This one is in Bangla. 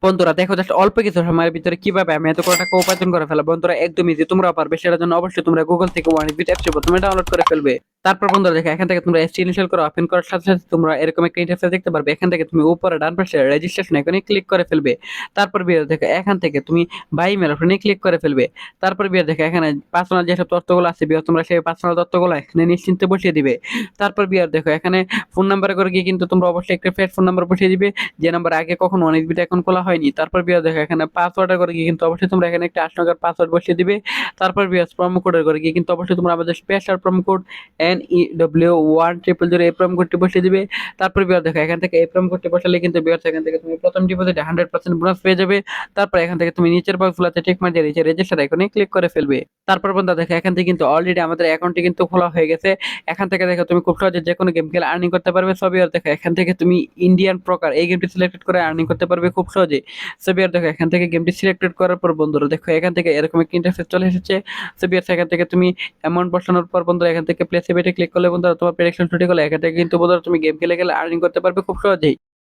বন্ধুরা দেখো জাস্ট অল্প কিছু সময়ের ভিতরে কিভাবে আমি এত করে টাকা উপার্জন করে ফেলা। বন্ধুরা একদম ইজি, তোমরা পারবে। সেটার জন্য অবশ্যই তোমরা গুগল থেকে ওয়ানিবিট অ্যাপসটি প্রথমে ডাউনলোড করে ফেলবে। তারপর বন্ধুরা দেখো এখান থেকে তোমরা অ্যাপসটি ইনস্টল করে ওপেন করার সাথে সাথে তোমরা এরকম একটা ইন্টারফেস দেখতে পারবে। এখান থেকে তুমি উপরে ডান পাশে রেজিস্ট্রেশন আইকনে ক্লিক করে ফেলবে। তারপর বিয়ে দেখো এখান থেকে তুমি বাই ইমেল অপশনে ক্লিক করে ফেলবে। তারপর বিয়ে দেখো এখানে পার্সোনাল যেসব তথ্যগুলো আছে বিয়ে তোমরা সেই পার্সোনাল তথ্যগুলো এখানে নিশ্চিন্তে বসিয়ে দিবে। তারপর বিয়ে দেখো এখানে ফোন নাম্বারে করে গিয়ে কিন্তু তোমরা অবশ্যই একটা ফেক ফোন নাম্বার বসিয়ে দিবে, যে নাম্বার আগে কখনো অনেকবিট অ্যাকাউন্ট খোলা হয়নি। তারপর বিয়ার দেখো এখানে পাসওয়ার্ডের করে গিয়ে কিন্তু অবশ্যই তোমরা এখানে একটা 8 টাকার পাসওয়ার্ড বসিয়ে দিবে। তারপর বিয়ার প্রোমো কোডের করে গিয়ে কিন্তু অবশ্যই তোমরা আমাদের স্পেশাল প্রোমো কোড NEW1000 এই প্রোমো কোডটি বসিয়ে দিবে। তারপর বিয়ার দেখো এখান থেকে এই প্রোমো কোডটি বসালে কিন্তু বিয়ার এখান থেকে তুমি প্রথম ডিপোজিটে 100% বোনাস পেয়ে যাবে। তারপর এখান থেকে তুমি নিচের বক্সগুলোতে টিক মার দিয়ে নিচে রেজিস্টার আইকনে ক্লিক করে ফেলবে। তারপর বন্ধুরা দেখো এখান থেকে কিন্তু অলরেডি আমাদের অ্যাকাউন্টটি কিন্তু খোলা হয়ে গেছে। এখান থেকে দেখো তুমি খুব সহজে যে কোনো গেম খেলে আর্নিং করতে পারবে। সবই আর দেখো এখান থেকে তুমি ইন্ডিয়ান প্রকার এই গেমটি সিলেক্টেড করে আর্নিং করতে পারবে খুব সহজে। সবই আর দেখো এখান থেকে গেমটি সিলেক্টেড করার পর বন্ধুরা দেখো এখান থেকে এরকম একটা ইন্টারফেস চলে এসেছে। সবই আর এখান থেকে তুমি অ্যামাউন্ট বসানোর পর বন্ধুরা এখান থেকে প্লেস এ ক্লিক করলে বন্ধুরা তোমার প্রেডিকশন সঠিক হলে এখান থেকে কিন্তু বন্ধুরা তুমি গেম খেলে গেলে আর্নিং করতে পারবে খুব সহজেই।